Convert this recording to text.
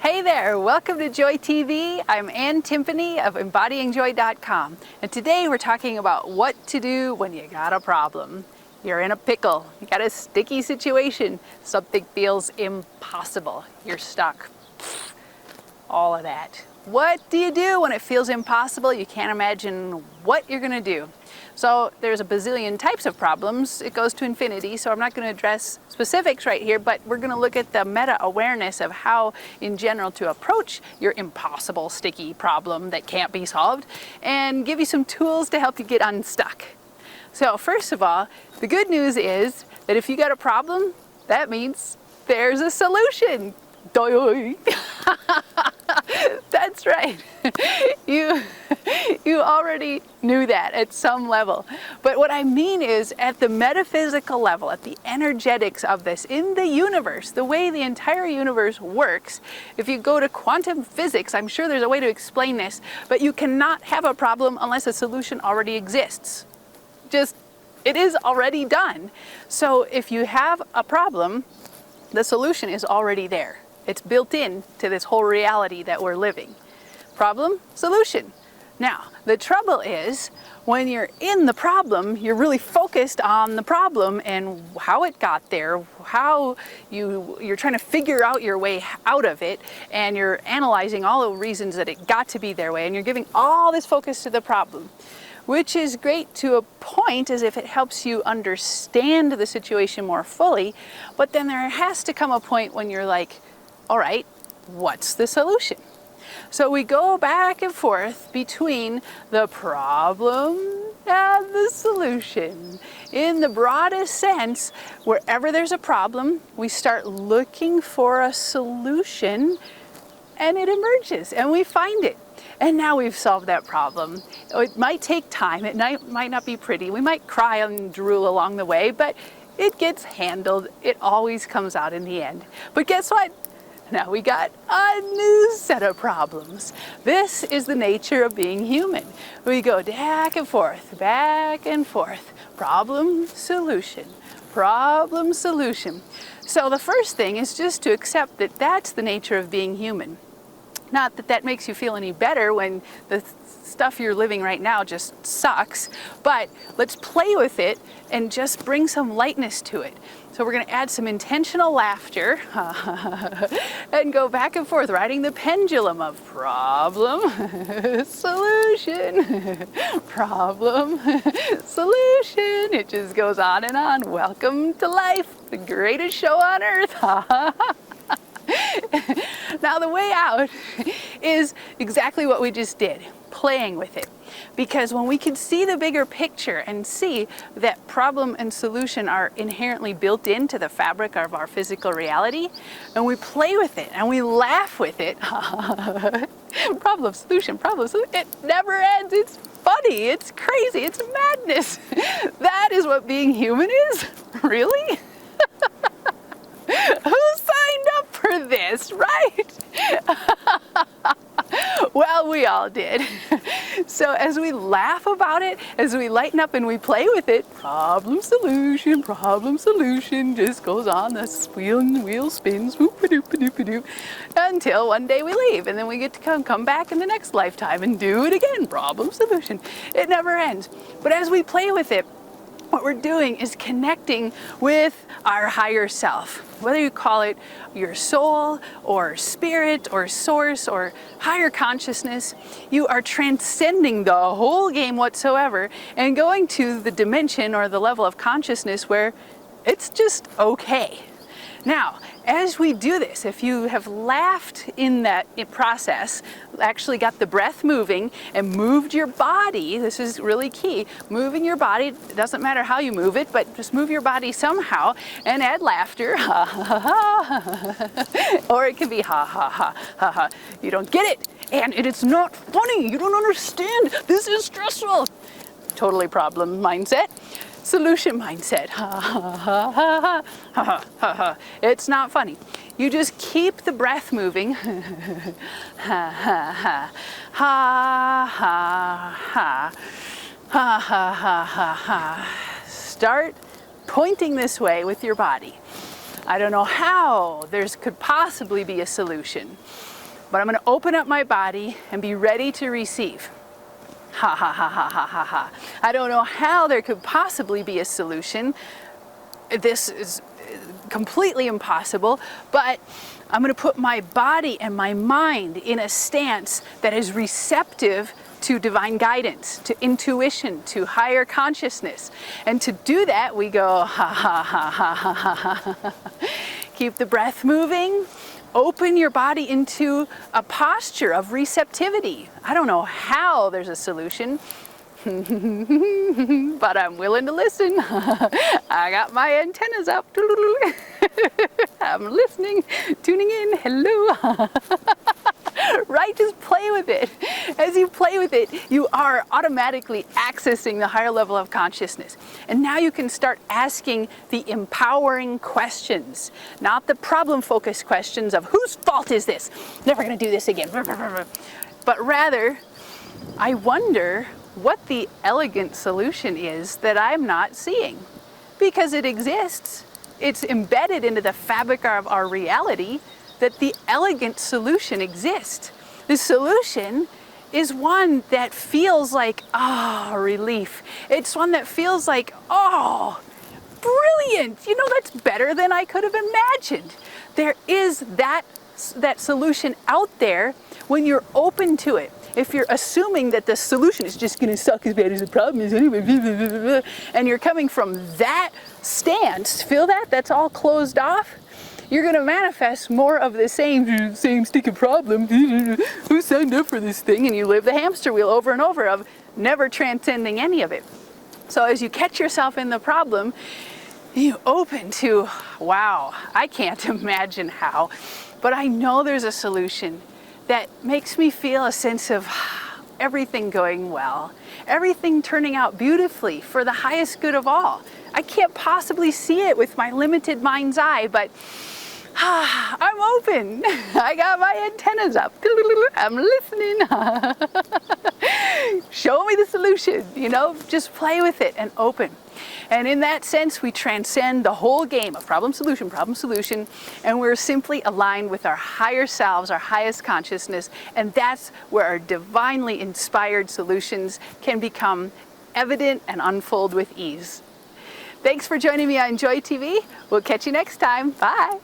Hey there, welcome to Joy TV. I'm Ann Timpany of EmbodyingJoy.com, and today we're talking about what to do when you got a problem. You're in a pickle, you got a sticky situation, something feels impossible, you're stuck, all of that. What do you do when it feels impossible? You can't imagine what you're gonna do. So there's a bazillion types of problems. It goes to infinity, so I'm not going to address specifics right here, but we're going to look at the meta-awareness of how, in general, to approach your impossible, sticky problem that can't be solved, and give you some tools to help you get unstuck. So first of all, the good news is that if you got a problem, that means there's a solution. That's right. You already knew that at some level. But what I mean is, at the metaphysical level, at the energetics of this, in the universe, the way the entire universe works, if you go to quantum physics, I'm sure there's a way to explain this, but you cannot have a problem unless a solution already exists. It is already done. So if you have a problem, the solution is already there. It's built in to this whole reality that we're living. Problem, solution. Now, the trouble is, when you're in the problem, you're really focused on the problem and how it got there, how you're trying to figure out your way out of it, and you're analyzing all the reasons that it got to be their way, and you're giving all this focus to the problem, which is great to a point, as if it helps you understand the situation more fully, but then there has to come a point when you're like, all right, what's the solution? So we go back and forth between the problem and the solution. In the broadest sense, wherever there's a problem, we start looking for a solution, and it emerges, and we find it. And now we've solved that problem. It might take time, it might not be pretty, we might cry and drool along the way, but it gets handled. It always comes out in the end. But guess what? Now we got a new set of problems. This is the nature of being human. We go back and forth, problem, solution, problem, solution. So the first thing is just to accept that that's the nature of being human. Not that that makes you feel any better when the stuff you're living right now just sucks, but let's play with it and just bring some lightness to it. So we're going to add some intentional laughter and go back and forth, riding the pendulum of problem, solution, problem, solution. It just goes on and on. Welcome to life, the greatest show on earth. Now the way out is exactly what we just did, playing with it. Because when we can see the bigger picture and see that problem and solution are inherently built into the fabric of our physical reality, and we play with it and we laugh with it, problem, solution, it never ends. It's funny, it's crazy, it's madness. That is what being human is, really? Who signed up for this, right? Well, we all did. So as we laugh about it, as we lighten up and we play with it, problem, solution, just goes on. The wheel spins, whoop-a-doop-a-doop-a-doop, until one day we leave, and then we get to come back in the next lifetime and do it again, problem, solution. It never ends. But as we play with it, what we're doing is connecting with our higher self. Whether you call it your soul or spirit or source or higher consciousness, you are transcending the whole game whatsoever and going to the dimension or the level of consciousness where it's just okay. Now, as we do this, if you have laughed in that process, actually got the breath moving and moved your body, this is really key, moving your body, it doesn't matter how you move it, but just move your body somehow and add laughter, ha ha ha, or it can be ha ha ha, ha ha. You don't get it, and it's not funny, you don't understand, this is stressful. Totally problem mindset. Solution mindset. Ha ha ha ha ha ha ha. It's not funny. You just keep the breath moving. Ha ha ha ha ha ha ha ha ha ha. Start pointing this way with your body. I don't know how there could possibly be a solution, but I'm going to open up my body and be ready to receive. Ha ha ha ha ha ha ha. I don't know how there could possibly be a solution. This is completely impossible, but I'm going to put my body and my mind in a stance that is receptive to divine guidance, to intuition, to higher consciousness. And to do that, we go ha ha ha ha ha ha ha. Keep the breath moving. Open your body into a posture of receptivity. I don't know how there's a solution, but I'm willing to listen. I got my antennas up. I'm listening, tuning in. Hello. Right? Just play with it. As you play with it, you are automatically accessing the higher level of consciousness. And now you can start asking the empowering questions, not the problem-focused questions of whose fault is this? Never going to do this again. But rather, I wonder what the elegant solution is that I'm not seeing. Because it exists. It's embedded into the fabric of our reality that the elegant solution exists. The solution is one that feels like, relief. It's one that feels like, brilliant. You know, that's better than I could have imagined. There is that solution out there when you're open to it. If you're assuming that the solution is just going to suck as bad as the problem is anyway, and you're coming from that stance, feel that? That's all closed off. You're going to manifest more of the same sticking problem. Who signed up for this thing? And you live the hamster wheel over and over of never transcending any of it. So as you catch yourself in the problem, you open to, wow, I can't imagine how, but I know there's a solution that makes me feel a sense of everything going well, everything turning out beautifully for the highest good of all. I can't possibly see it with my limited mind's eye, but I'm open. I got my antennas up. I'm listening. Show me the solution, just play with it and open. And in that sense, we transcend the whole game of problem, solution, and we're simply aligned with our higher selves, our highest consciousness, and that's where our divinely inspired solutions can become evident and unfold with ease. Thanks for joining me on Joy TV. We'll catch you next time. Bye.